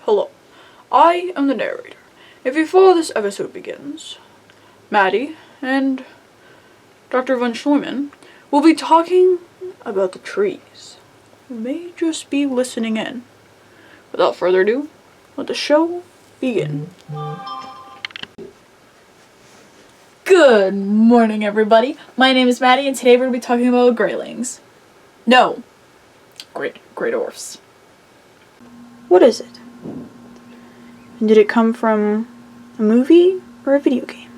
Hello, I am the narrator. If before this episode begins, Maddie and Dr. von Schleumann will be talking about the trees. You may just be listening in. Without further ado, let the show begin. Good morning, everybody. My name is Maddie, and today we're going to be talking about Greylings. No, Greydwarfs. What is it? And did it come from a movie or a video game?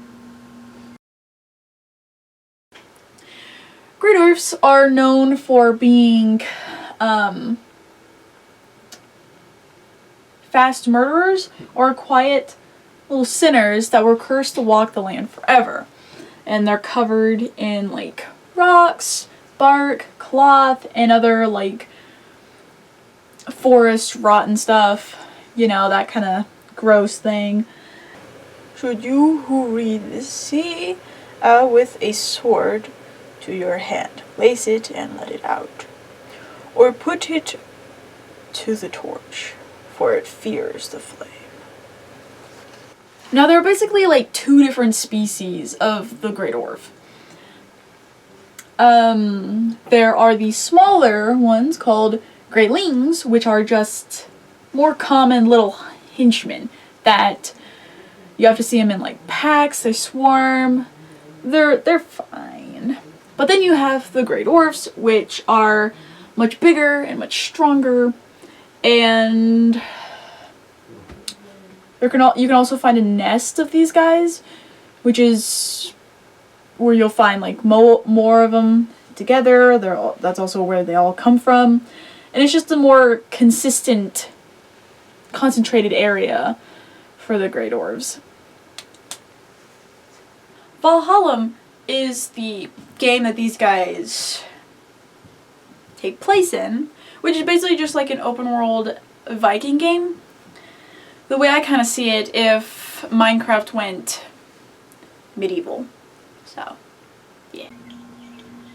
Greydwarfs are known for being fast murderers or quiet little sinners that were cursed to walk the land forever. And they're covered in like rocks, bark, cloth, and other like forest rotten stuff. You know, that kind of gross thing. Should you who read this see with a sword to your hand, place it and let it out, or put it to the torch, for it fears the flame. Now there are basically like two different species of the Greydwarf. There are the smaller ones called Greylings, which are just more common little henchmen that you have to see them in like packs. They swarm. They're fine. But then you have the Greydwarfs, which are much bigger and much stronger, and you can also find a nest of these guys, which is where you'll find like more of them together. That's also where they all come from, and it's just a more consistent, concentrated area for the Greydwarves. Valhalla is the game that these guys take place in, which is basically just like an open world Viking game. The way I kind of see it, if Minecraft went medieval. So, yeah.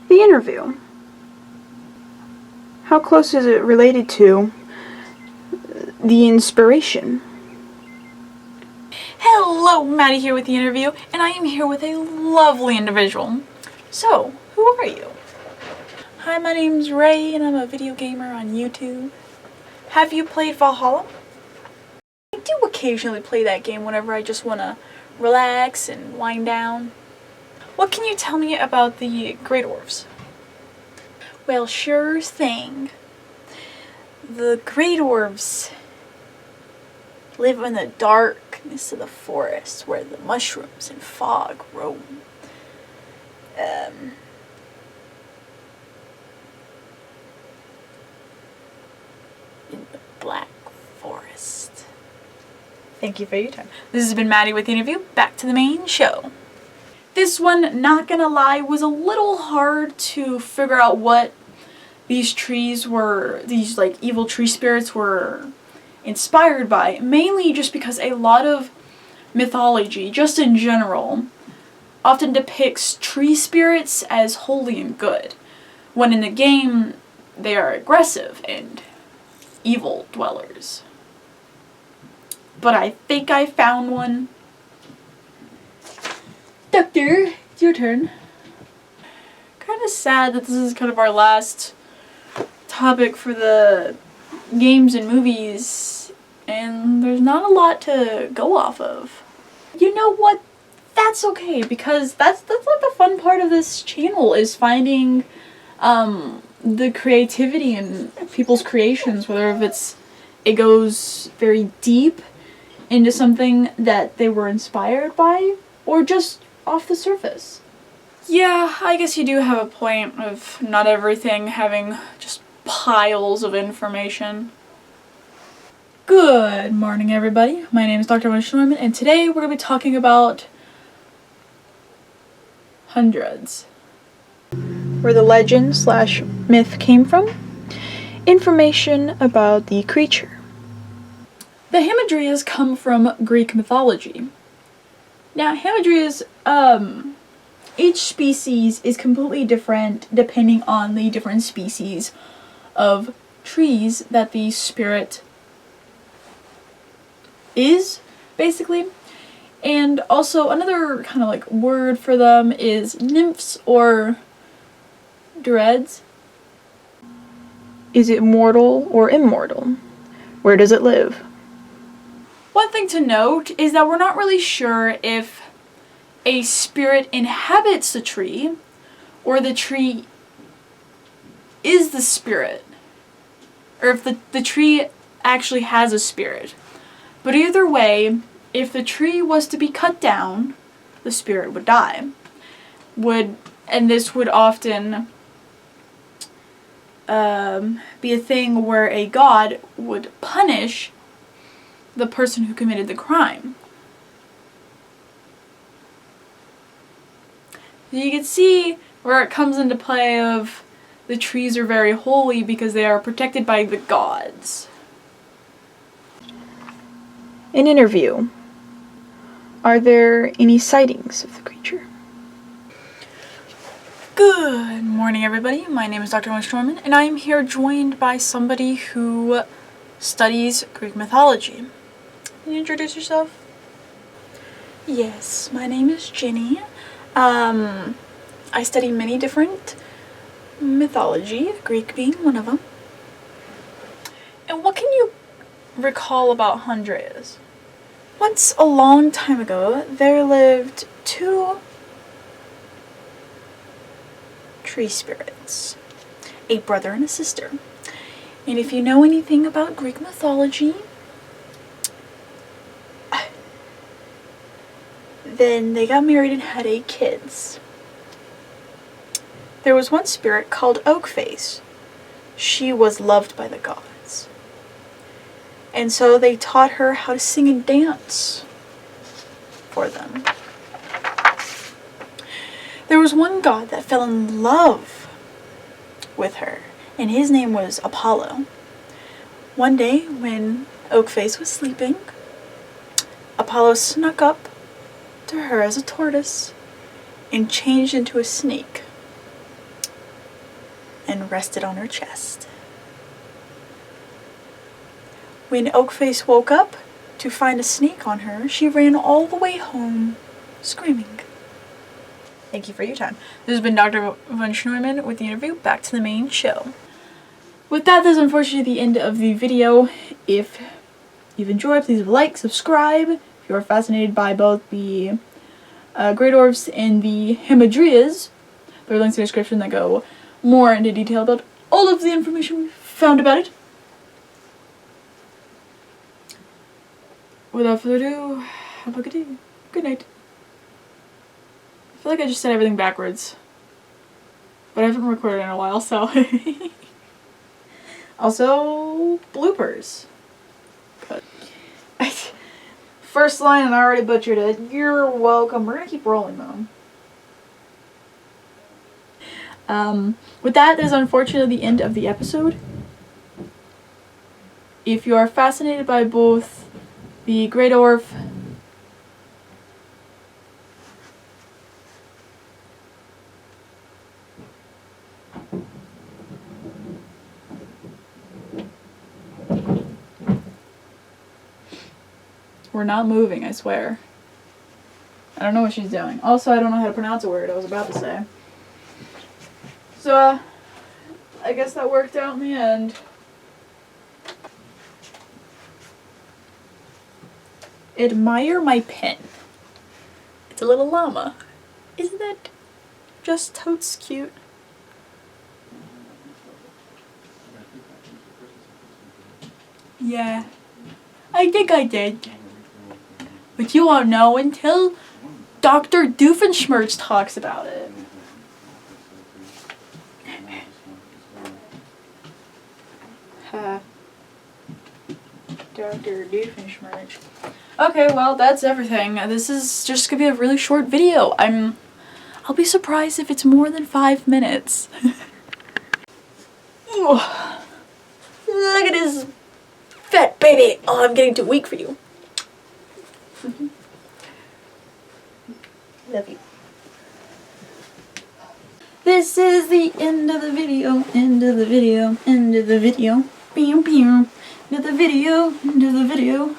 The interview. How close is it related to the inspiration? Hello, Maddie here with the interview, and I am here with a lovely individual. So, who are you? Hi, my name's Ray, and I'm a video gamer on YouTube. Have you played Valhalla? I do occasionally play that game whenever I just want to relax and wind down. What can you tell me about the Greydwarfs? Well, sure thing. The Greydwarfs live in the darkness of the forest where the mushrooms and fog roam. In the Black Forest. Thank you for your time. This has been Maddie with the interview. Back to the main show. This one, not gonna lie, was a little hard to figure out what these trees were, these like evil tree spirits were inspired by, mainly just because a lot of mythology, just in general, often depicts tree spirits as holy and good, when in the game they are aggressive and evil dwellers. But I think I found one. Doctor, it's your turn. Kind of sad that this is kind of our last topic for the games and movies, and there's not a lot to go off of. You know what? That's okay, because that's like the fun part of this channel, is finding the creativity in people's creations, whether if it goes very deep into something that they were inspired by, or just off the surface. Yeah, I guess you do have a point of not everything having just piles of information. Good morning, everybody. My name is Dr. von Schleumann, and today we're going to be talking about hundreds. Where the legend / myth came from, information about the creature. The Hamadryads come from Greek mythology. Now, Hamadryads, each species is completely different depending on the different species of trees that the spirit is, basically. And also another kind of like word for them is nymphs or dreads. Is it mortal or immortal? Where does it live? One thing to note is that we're not really sure if a spirit inhabits the tree or the tree is the spirit, or if the tree actually has a spirit. But either way, if the tree was to be cut down, the spirit would die. And this would often be a thing where a god would punish the person who committed the crime. You can see where it comes into play of the trees are very holy because they are protected by the gods. An interview. Are there any sightings of the creature? Good morning, everybody. My name is Dr. von Schnorman, and I am here joined by somebody who studies Greek mythology. Can you introduce yourself? Yes, my name is Jenny. I study many different mythology, Greek being one of them. And what can you recall about Andreas? Once a long time ago, there lived two tree spirits, a brother and a sister. And if you know anything about Greek mythology, then they got married and had 8 kids. There was one spirit called Oakface. She was loved by the gods. And so they taught her how to sing and dance for them. There was one god that fell in love with her, and his name was Apollo. One day, when Oakface was sleeping, Apollo snuck up to her as a tortoise and changed into a snake and rested on her chest. When Oakface woke up to find a snake on her, she ran all the way home screaming. Thank you for your time. This has been Dr. von Schnorman with the interview. Back to the main show. With that, this is unfortunately the end of the video. If you've enjoyed, please like, subscribe. If you are fascinated by both the Greydwarfs and the Hamadryas, there are links in the description that go more into detail about all of the information we found about it. Without further ado, have a good day. Good night. I feel like I just said everything backwards. But I haven't recorded in a while, so... Also, bloopers. But first line and I already butchered it. You're welcome. We're gonna keep rolling, though. With that is unfortunately the end of the episode. If you are fascinated by both the Greydwarf We're not moving, I swear. I don't know what she's doing. Also, I don't know how to pronounce a word I was about to say. So, I guess that worked out in the end. Admire my pen. It's a little llama. Isn't that just totes cute? Yeah. I think I did. But you won't know until Dr. Doofenshmirtz talks about it. Dr. Doofenshmirtz. Okay, well, that's everything. This is just gonna be a really short video. I'll be surprised if it's more than 5 minutes. Look at this fat baby. Oh, I'm getting too weak for you. Love you. This is the end of the video. End of the video. End of the video. Pew pew. End of the video. End of the video.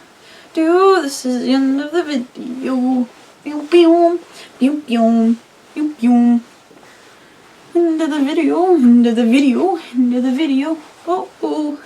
This is the end of the video. Pew pew, pew pew, pew pew. End of the video, end of the video, end of the video. Oh oh.